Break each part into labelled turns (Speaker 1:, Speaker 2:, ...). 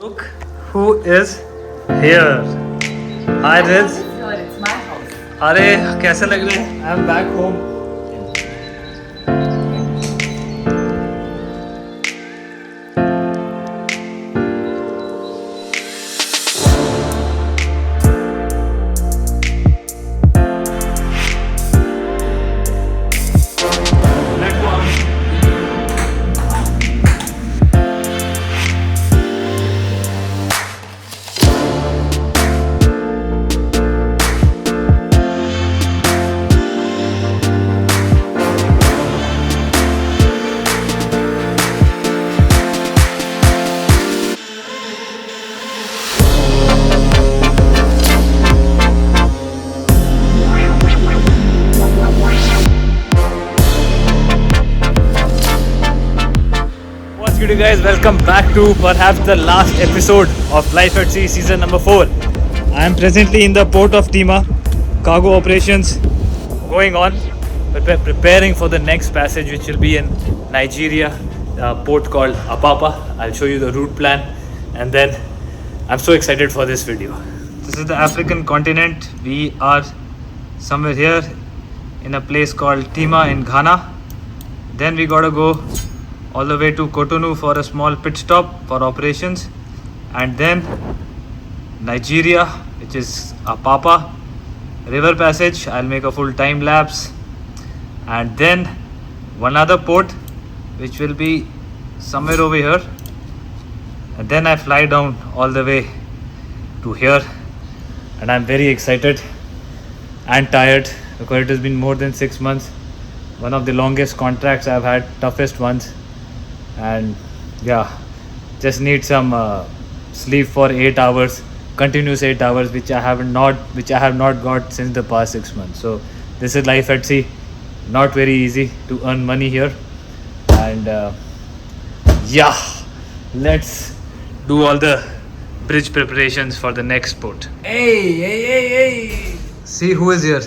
Speaker 1: Look who is here. Hi Riz.
Speaker 2: It's my house.
Speaker 1: अरे कैसे लग रहे हैं? I'm back home. Let's go out. What's good, you guys? Welcome back to perhaps the last episode of Life at Sea season number 4. I am presently in the port of Tima. Cargo operations going on, preparing for the next passage, which will be in Nigeria, a port called Apapa. I'll show you the route plan, and then I'm so excited for this video. This is the African continent. We are somewhere here in a place called Tima in Ghana. Then we gotta go all the way to Cotonou for a small pit stop for operations, and then Nigeria, which is Apapa river passage. I'll make a full time lapse, and then one other port which will be somewhere over here, and then I fly down all the way to here, and I'm very excited and tired because it has been more than 6 months, one of the longest contracts I've had, toughest ones. And yeah, just need some sleep for 8 hours, continuous 8 hours, which I have not got since the past 6 months. So this is life at sea. Not very easy to earn money here, and yeah, let's do all the bridge preparations for the next port. Hey! See who is here.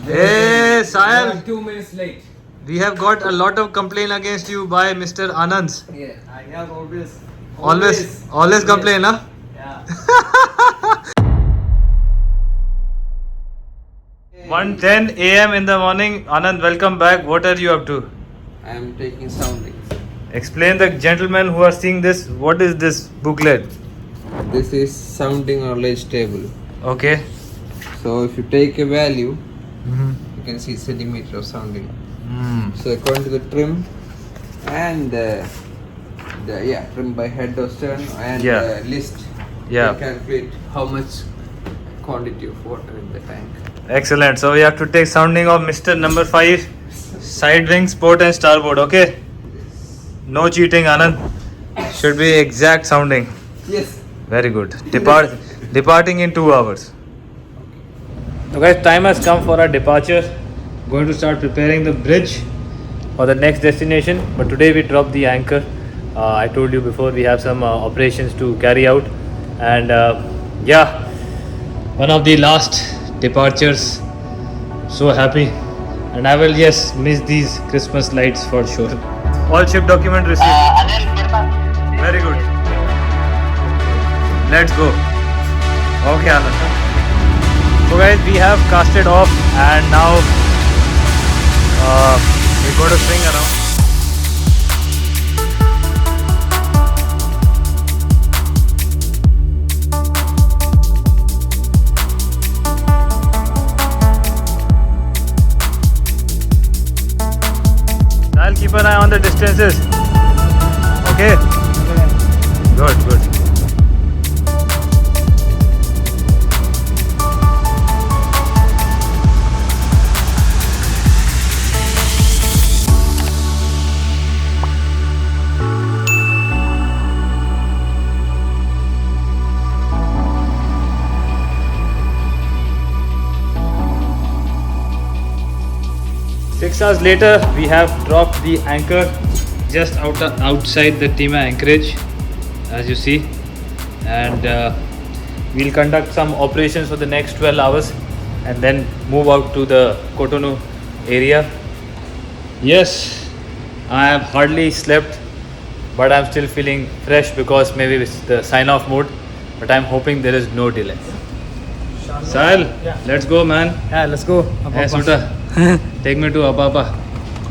Speaker 1: Hey, Sahil.
Speaker 2: 2 minutes late.
Speaker 1: We have got a lot of complaint against you by Mr. Anand.
Speaker 2: Yeah, I have always.
Speaker 1: Always complain, huh?
Speaker 2: Yeah.
Speaker 1: 1:10 a.m. in the morning. Anand, welcome back. What are you up to?
Speaker 3: I am taking soundings.
Speaker 1: Explain the gentlemen who are seeing this. What is this booklet?
Speaker 3: This is sounding knowledge table.
Speaker 1: Okay.
Speaker 3: So if you take a value, you can see centimeter of sounding. So according to the trim and trim by head or stern and
Speaker 1: Yeah.
Speaker 3: list,
Speaker 1: Yeah.
Speaker 3: you calculate how much quantity of water in the tank.
Speaker 1: Excellent. So we have to take sounding of Mr. number 5, side wings, port and starboard. Okay. No cheating, Anand. Should be exact sounding.
Speaker 3: Yes.
Speaker 1: Very good. Departing in 2 hours. So guys, time has come for our departure. Going to start preparing the bridge for the next destination. But today we dropped the anchor. I told you before we have some operations to carry out, and yeah, one of the last departures. So happy, and I will miss these Christmas lights for sure. All ship document received. Very good. Let's go. Okay, Anand. So guys, we have casted off, and now we're going to swing around. I'll keep an eye on the distances. Okay? Good. 6 hours later, we have dropped the anchor just outside the Tima anchorage, as you see, and we'll conduct some operations for the next 12 hours and then move out to the Cotonou area. Yes, I have hardly slept but I'm still feeling fresh because maybe it's the sign off mode. But I'm hoping there is no delay. Sahil, let's go, man.
Speaker 2: Yeah, let's go.
Speaker 1: Hey, Suta, take me to Apapa.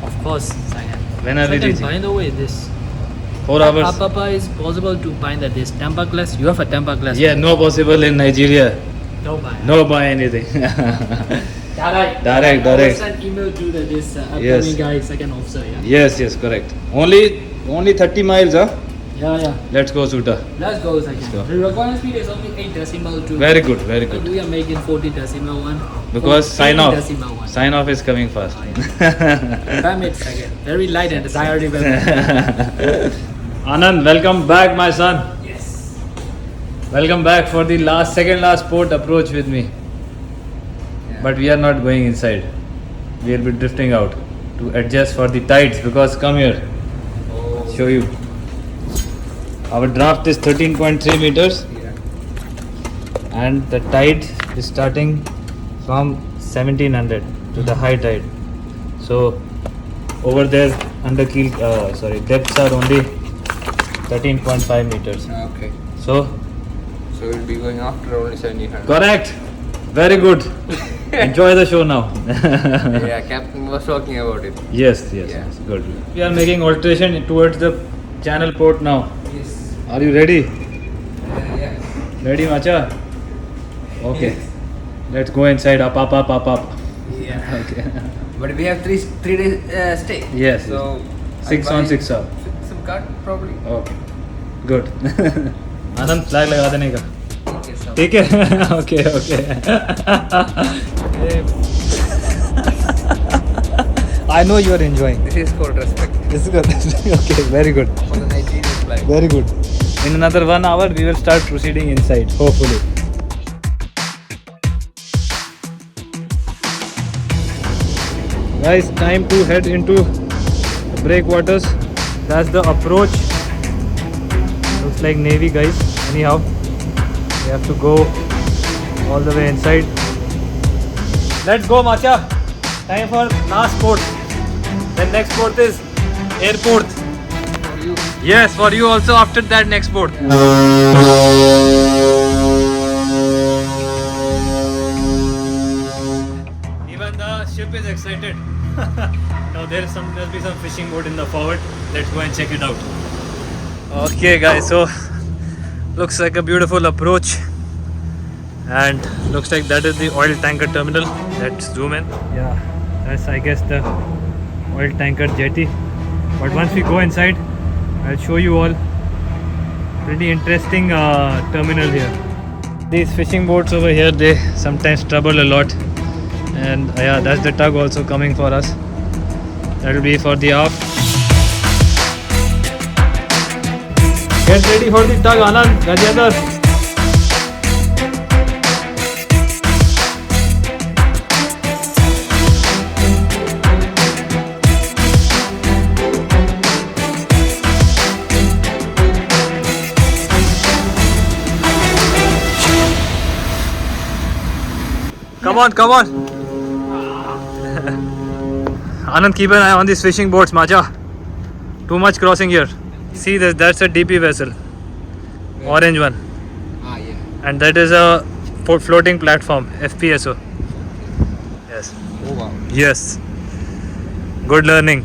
Speaker 2: Of course, Sagan.
Speaker 1: When are we
Speaker 2: Second,
Speaker 1: reaching?
Speaker 2: by the way, this
Speaker 1: 4 hours.
Speaker 2: Apapa is possible to find that this Tampa class. You have a Tampa class.
Speaker 1: Yeah, no possible in Nigeria.
Speaker 2: No buy.
Speaker 1: No buy anything.
Speaker 2: Direct.
Speaker 1: Direct.
Speaker 2: I will send email to this upcoming
Speaker 1: Yes.
Speaker 2: guy, second officer. Yeah.
Speaker 1: Yes, correct. Only 30 miles, huh?
Speaker 2: Yeah.
Speaker 1: Let's go, Suta.
Speaker 2: Let's go, second.
Speaker 1: go.
Speaker 2: The requirement speed is only 8 decimal 2.
Speaker 1: Very good.
Speaker 2: But we are making 40 decimal 1.
Speaker 1: Because sign
Speaker 2: 40
Speaker 1: off.
Speaker 2: decimal 1.
Speaker 1: Sign off is coming fast.
Speaker 2: 5 minutes second. Very light and I already remember.
Speaker 1: Anand, welcome back, my son.
Speaker 2: Yes.
Speaker 1: Welcome back for the second last port approach with me. But we are not going inside. We will be drifting out to adjust for the tides because come here. Show you. Our draft is 13.3 meters and the tide is starting from 1700 to the high tide. So over there under keel, depths are only 13.5 meters.
Speaker 3: Okay.
Speaker 1: So
Speaker 3: we'll be going after only 1700.
Speaker 1: correct. Very good. Enjoy the show now.
Speaker 3: Yeah, Captain was talking about it.
Speaker 1: Yes,
Speaker 3: Yeah.
Speaker 1: good. We are making alteration towards the channel port now.
Speaker 3: Yes.
Speaker 1: Are you ready?
Speaker 3: Yeah.
Speaker 1: Ready, Macha? Okay.
Speaker 3: Yes.
Speaker 1: Let's go inside. Up.
Speaker 3: Yeah.
Speaker 1: Okay.
Speaker 3: But we have three days stay.
Speaker 1: Yes.
Speaker 3: So
Speaker 1: 6 on 6 off.
Speaker 3: SIM card probably.
Speaker 1: Okay. Good. Anand flag लगा देने का.
Speaker 3: Okay, so
Speaker 1: ठीक है. Okay. I know you are enjoying.
Speaker 3: this is called respect
Speaker 1: This is good. Okay. Very good.
Speaker 3: for the Nigerian flag.
Speaker 1: Very good. In another 1 hour, we will start proceeding inside, hopefully. Guys, time to head into the breakwaters. That's the approach. Looks like Navy, guys. Anyhow, we have to go all the way inside. Let's go, Macha. Time for last port. Then next port is airport.
Speaker 3: For you.
Speaker 1: Yes, for you also after that next port. Even the ship is excited. Now there'll be some fishing boat in the forward. Let's go and check it out. Okay guys, so looks like a beautiful approach. And looks like that is the oil tanker terminal. Let's zoom in. Yeah, that's I guess the oil tanker jetty. But once we go inside, I'll show you all. Pretty interesting terminal here. These fishing boats over here, they sometimes trouble a lot. And yeah, that's the tug also coming for us. That will be for the aft. Get ready for the tug, Anand, Gajendra. Come on. Anand, keep an eye on these fishing boats, Macha. Too much crossing here. See, that's a DP vessel. Orange one.
Speaker 3: Ah, yeah.
Speaker 1: And that is a floating platform, FPSO. Yes.
Speaker 3: Oh, wow.
Speaker 1: Yes. Good learning.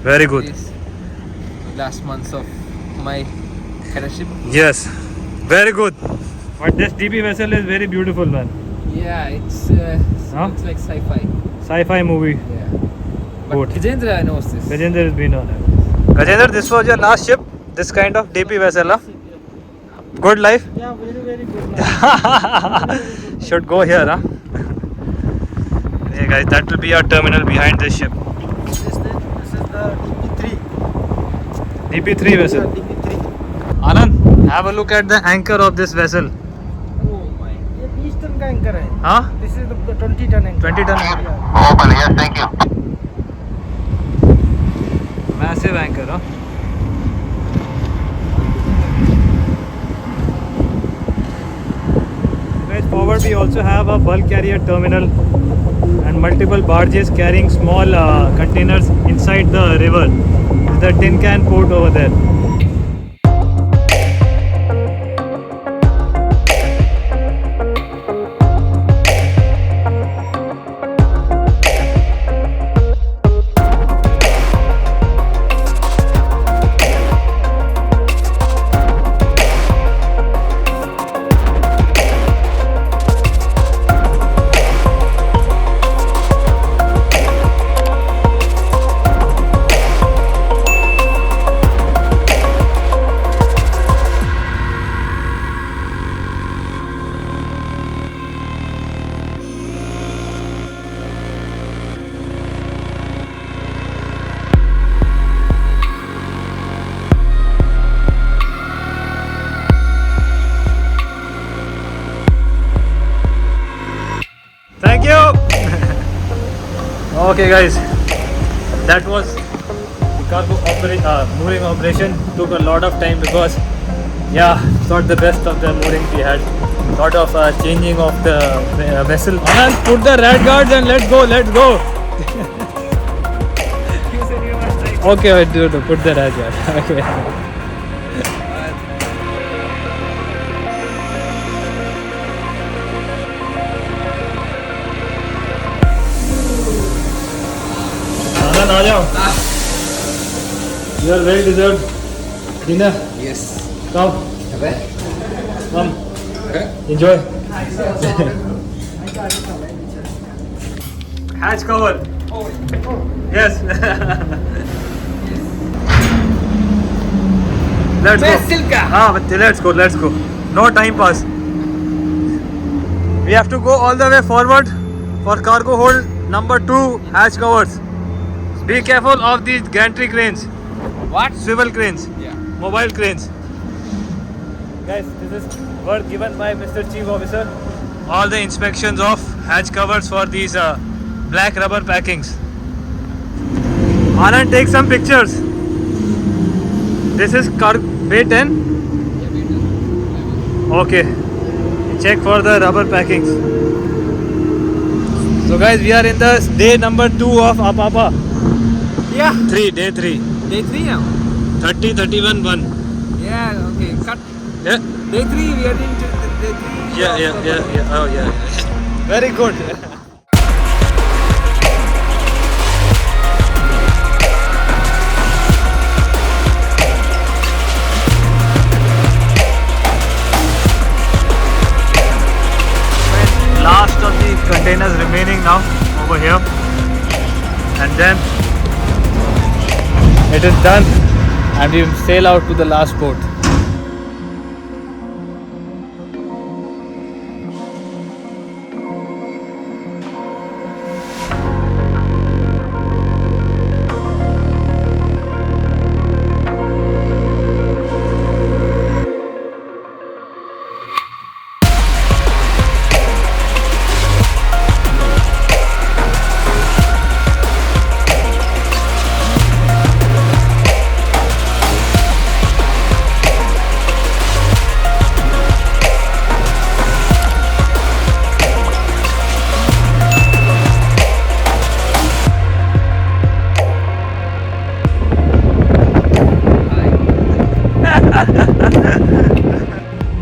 Speaker 1: Very good.
Speaker 3: This last months of my cadetship.
Speaker 1: Yes. Very good. But this DP vessel is very beautiful, man.
Speaker 3: Yeah, it's
Speaker 1: Huh?
Speaker 3: looks like sci-fi.
Speaker 1: Sci-fi movie.
Speaker 3: Yeah. But
Speaker 1: Boat.
Speaker 3: Gajendra knows this.
Speaker 1: Gajendra has been on it. Gajendra, this was your last ship? This kind of DP vessel, huh? Good life?
Speaker 2: Yeah, very good.
Speaker 1: Should go here, huh? Hey guys, that will be our terminal behind this ship.
Speaker 2: This is the DP3.
Speaker 1: DP3 vessel.
Speaker 2: DP3.
Speaker 1: Anand, have a look at the anchor of this vessel.
Speaker 2: Oh my. ये 20 ton का anchor है.
Speaker 1: Huh?
Speaker 2: This is the 20 ton anchor.
Speaker 1: 20 ton.
Speaker 2: Yeah.
Speaker 4: Open, yes, thank you.
Speaker 1: Massive anchor, huh? Guys, forward we also have a bulk carrier terminal and multiple barges carrying small containers inside the river. the tin can port over there. Thank you. Okay, guys, that was the cargo mooring operation. Took a lot of time because, yeah, not the best of the moorings we had. Lot of changing of the vessel. Anand, put the rad guards and let's go. Let's go. Okay, I do. Put the rad guard. Okay. आ जाओ. You are well deserved dinner.
Speaker 3: Yes.
Speaker 1: Come.
Speaker 3: Okay.
Speaker 1: Come.
Speaker 3: Okay.
Speaker 1: Enjoy. Hatch cover. Yes. Let's go. Let's go. Let's go. No time pass. We have to go all the way forward for cargo hold number 2 hatch covers. Be careful of these gantry cranes.
Speaker 3: What?
Speaker 1: Swivel cranes.
Speaker 3: Yeah.
Speaker 1: Mobile cranes. Guys, this is work given by Mr. Chief Officer. All the inspections of hatch covers for these black rubber packings. Anand, take some pictures. This is Bay 10. Okay. Check for the rubber packings. So guys, we are in the day number 2 of Apapa.
Speaker 2: Yeah.
Speaker 1: Day 3.
Speaker 2: Day 3 now.
Speaker 1: 30, 31, 1.
Speaker 2: Yeah. Okay. Cut.
Speaker 1: Yeah.
Speaker 2: Day 3. We are into day 3.
Speaker 1: Yeah. Oh, yeah. Very good. Last of the containers remaining now over here, and then it is done and we sail out to the last port.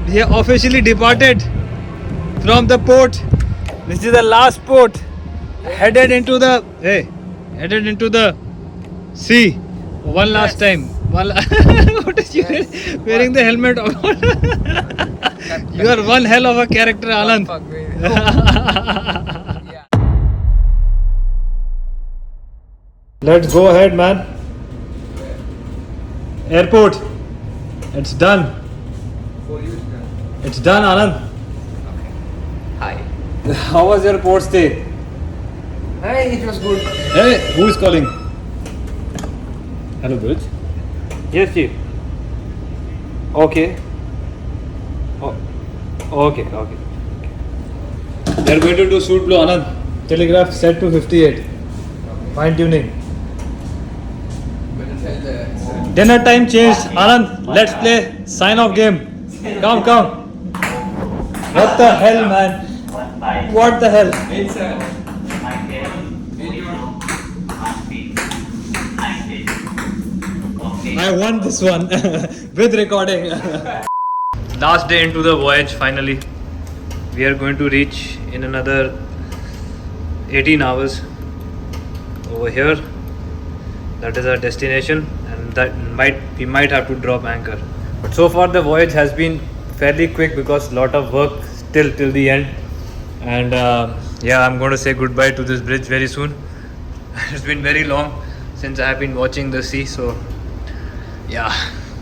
Speaker 1: We have officially departed from the port. This is the last port. Headed into the sea. One last time. What is you wearing the helmet? You are one hell of a character, Anand. Let's go ahead, man. Airport. It's done. It's done, Anand.
Speaker 3: Hi.
Speaker 1: How was your port stay?
Speaker 3: Hey, it was good.
Speaker 1: Hey, who is calling? Hello, Bruce. Yes, Chief. Okay. Oh, okay. They are going to do suit blow, Anand. Telegraph set to 58. Fine tuning. Dinner time changed. Anand, let's play sign off game. Come. What the hell, man? What the hell? I won this one with recording. Last day into the voyage. Finally, we are going to reach in another 18 hours over here. That is our destination, and we might have to drop anchor. But so far the voyage has been fairly quick because lot of work still till the end. And yeah, I'm going to say goodbye to this bridge very soon. It's been very long since I have been watching the sea, so yeah.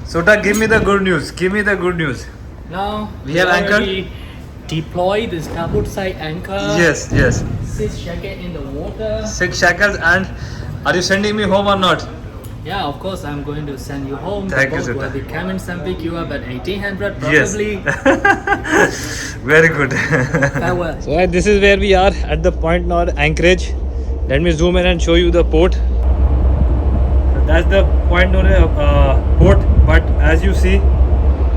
Speaker 1: Sota, give me the good news. Give me the good news.
Speaker 2: Now
Speaker 1: We have anchor?
Speaker 2: already deployed the starboard side anchor.
Speaker 1: Yes, yes.
Speaker 2: 6 shackles in the water.
Speaker 1: 6 shackles. And are you sending me home or not?
Speaker 2: Yeah, of course I'm going to send you home.
Speaker 1: Thank you,
Speaker 2: The boat
Speaker 1: Sutta.
Speaker 2: will be coming St. Pick you up at 1800
Speaker 1: Yes.
Speaker 2: probably.
Speaker 1: Very good.
Speaker 2: Farewell.
Speaker 1: So this is where we are at the Point Nor anchorage. Let me zoom in and show you the port. So that's the Point Nor port, but as you see,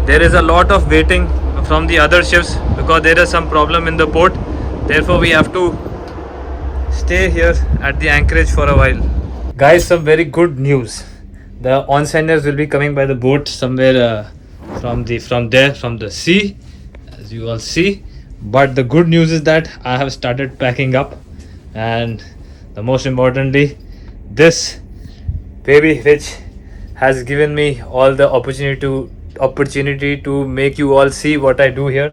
Speaker 1: there is a lot of waiting from the other ships because there is some problem in the port. Therefore, we have to stay here at the anchorage for a while. Guys, some very good news. The onsenders will be coming by the boat somewhere from the sea, as you all see. But the good news is that I have started packing up, and the most importantly, this baby which has given me all the opportunity to make you all see what I do here.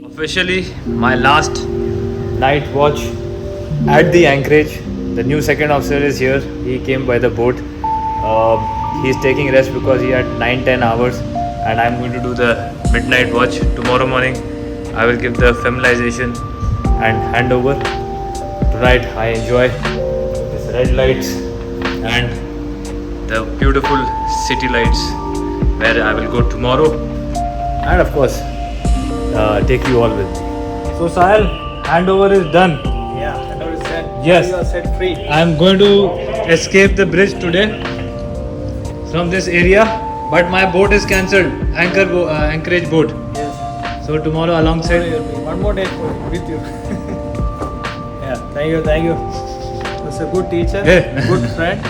Speaker 1: Officially, my last night watch at the anchorage. The new second officer is here. He came by the boat. He's taking rest because he had 9-10 hours, and I'm going to do the midnight watch. Tomorrow morning I will give the familiarization and handover. Tonight I enjoy these red lights and the beautiful city lights where I will go tomorrow, and of course take you all with me. So Sahil, handover is done.
Speaker 2: Yeah, and all is set.
Speaker 1: Yes.
Speaker 2: You are set free.
Speaker 1: I am going to escape the bridge today from this area, but my boat is cancelled. Anchorage boat.
Speaker 2: Yes.
Speaker 1: So tomorrow alongside.
Speaker 2: One more day with you. Yeah, thank you. It's a good teacher,
Speaker 1: Hey.
Speaker 2: good friend.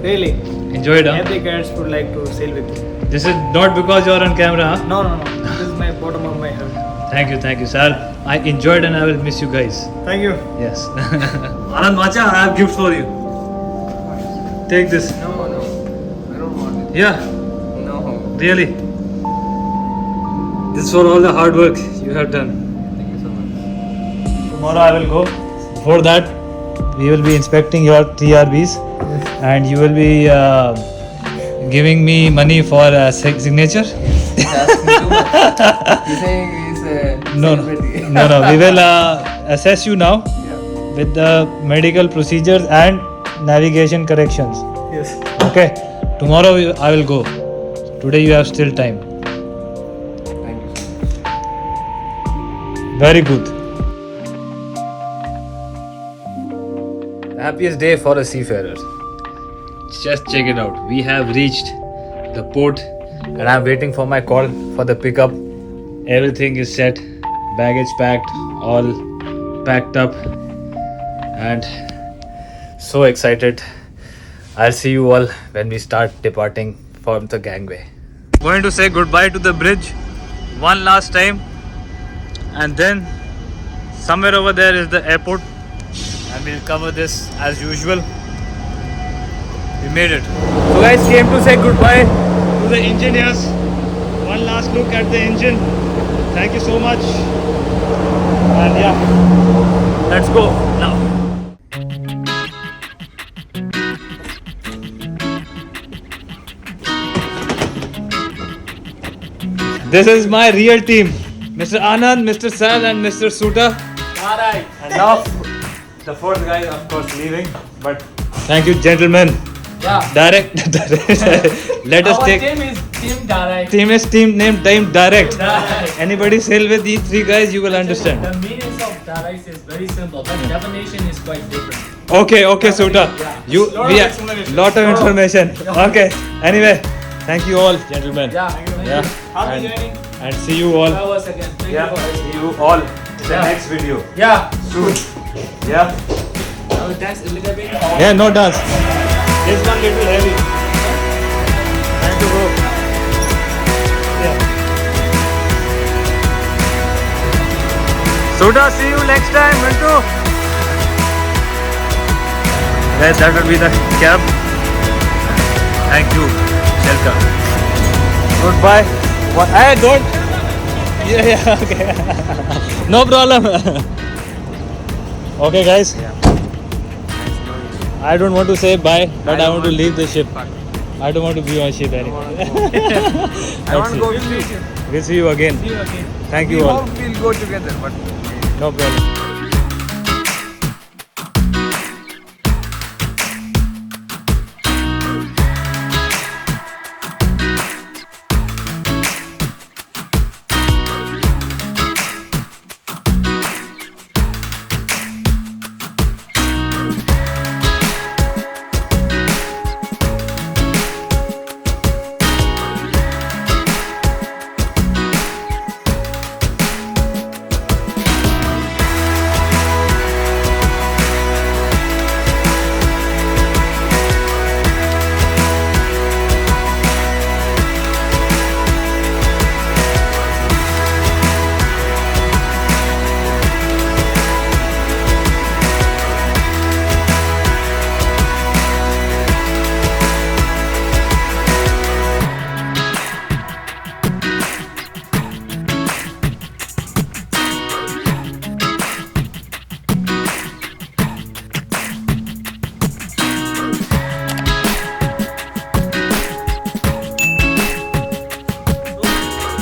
Speaker 2: Really.
Speaker 1: Enjoy it, huh?
Speaker 2: Every cadets would like to sail with you.
Speaker 1: This is not because you are on camera, huh?
Speaker 2: No. This is my bottom of my heart.
Speaker 1: Thank you, sir. I enjoyed and I will miss you guys.
Speaker 2: Thank you.
Speaker 1: Yes. Anand Macha, I have gift for you. Take this.
Speaker 3: No, I don't want it.
Speaker 1: Yeah,
Speaker 3: No.
Speaker 1: really. This is for all the hard work you have done.
Speaker 3: Thank you so much.
Speaker 1: Tomorrow I will go. Before that, we will be inspecting your TRBs, and you will be giving me money for signature.
Speaker 3: He's asking too much. He's saying he's a
Speaker 1: No. We will assess you now
Speaker 3: Yeah.
Speaker 1: with the medical procedures and navigation corrections.
Speaker 2: Yes.
Speaker 1: Okay. Tomorrow I will go. Today you have still time.
Speaker 3: Thank you so much.
Speaker 1: Very good. The happiest day for a seafarer. Just check it out. We have reached the port, and I'm waiting for my call for the pickup. Everything is set, baggage packed, all packed up, and so excited. I'll see you all when we start departing from the gangway. Going to say goodbye to the bridge one last time, and then somewhere over there is the airport, and we'll cover this as usual. We made it. So guys, came to say goodbye to the engineers. One last look at the engine. Thank you so much. And yeah, let's go now. This is my real team. Mr. Anand, Mr. Sal and Mr. Suta.
Speaker 2: Alright.
Speaker 1: And now the fourth guy of course leaving. But thank you gentlemen.
Speaker 2: Yeah.
Speaker 1: Direct. Let us
Speaker 2: Our
Speaker 1: take.
Speaker 2: team is Team Direct.
Speaker 1: Team is team named Time Direct.
Speaker 2: Direct.
Speaker 1: Anybody sail with these three guys, you will understand.
Speaker 2: The meaning of direct is very simple, but definition is quite different.
Speaker 1: Okay, Suta.
Speaker 2: Yeah.
Speaker 1: You
Speaker 2: Lot
Speaker 1: we
Speaker 2: of
Speaker 1: are
Speaker 2: explanation.
Speaker 1: lot of information. Okay. Anyway, thank you all, gentlemen.
Speaker 2: Yeah. Thank you.
Speaker 1: Yeah.
Speaker 2: Happy
Speaker 1: And-
Speaker 2: joining.
Speaker 1: And see you all.
Speaker 2: Flowers again. Thank you for
Speaker 1: See you all in the
Speaker 2: Yeah.
Speaker 1: next video.
Speaker 2: Yeah.
Speaker 1: Soon. Yeah.
Speaker 2: I will dance a little bit.
Speaker 1: Yeah. No dance. This one little heavy. Time to go. Yeah. Suda, see you next time, Mintu. Guys, that will be the cab. Thank you, Shelka. Goodbye. Hey, don't. Yeah, okay. No problem. Okay, guys. I don't want to say bye, but I want to leave the ship. I don't want to be on ship anymore.
Speaker 3: I want to go with you.
Speaker 1: We'll see you again. Thank you
Speaker 3: We
Speaker 1: all.
Speaker 3: hope we'll go together, but
Speaker 1: No problem.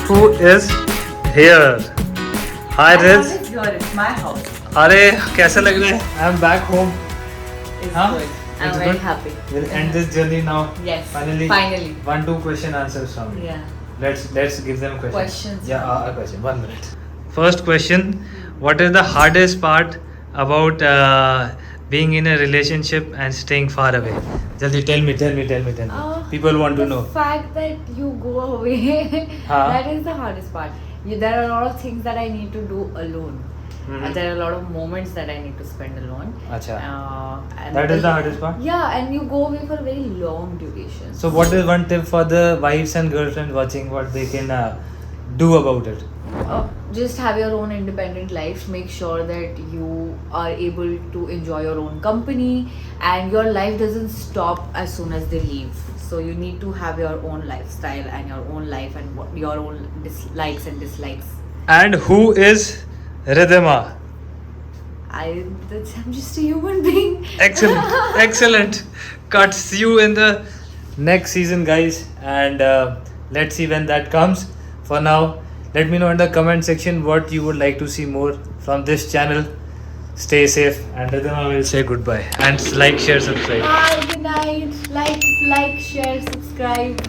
Speaker 1: Who is here? Hi,
Speaker 4: My
Speaker 1: Riz.
Speaker 4: house is here. It's my house.
Speaker 1: अरे कैसा लग रहा है? I'm back home.
Speaker 4: It's
Speaker 1: Huh?
Speaker 4: good. I'm
Speaker 1: It's
Speaker 4: very
Speaker 1: good?
Speaker 4: happy.
Speaker 1: We'll end this journey now.
Speaker 4: Yes.
Speaker 1: Finally.
Speaker 4: Finally.
Speaker 1: 1-2 question answers from you.
Speaker 4: Yeah.
Speaker 1: Let's give them questions.
Speaker 4: Questions.
Speaker 1: Yeah, a question. 1 minute. First question: what is the hardest part about being in a relationship and staying far away? Jaldi tell me. People want to know.
Speaker 4: The fact that you go away,
Speaker 1: Huh?
Speaker 4: that is the hardest part. There are a lot of things that I need to do alone.
Speaker 1: Mhm.
Speaker 4: There are a lot of moments that I need to spend alone.
Speaker 1: Acha.
Speaker 4: And
Speaker 1: That is the hardest part?
Speaker 4: Yeah, and you go away for a very long duration.
Speaker 1: So, what is one tip for the wives and girlfriends watching? What they can do about it?
Speaker 4: Just have your own independent life. Make sure that you are able to enjoy your own company, and your life doesn't stop as soon as they leave. So you need to have your own lifestyle and your own life and your own likes and dislikes.
Speaker 1: And who is Ridhima?
Speaker 4: I'm just a human being.
Speaker 1: Excellent, excellent. Cut. See you in the next season, guys, and let's see when that comes. For now, let me know in the comment section what you would like to see more from this channel. Stay safe, and Ridhima will say goodbye and like, share, subscribe.
Speaker 4: Bye. Good night. Like, share, subscribe.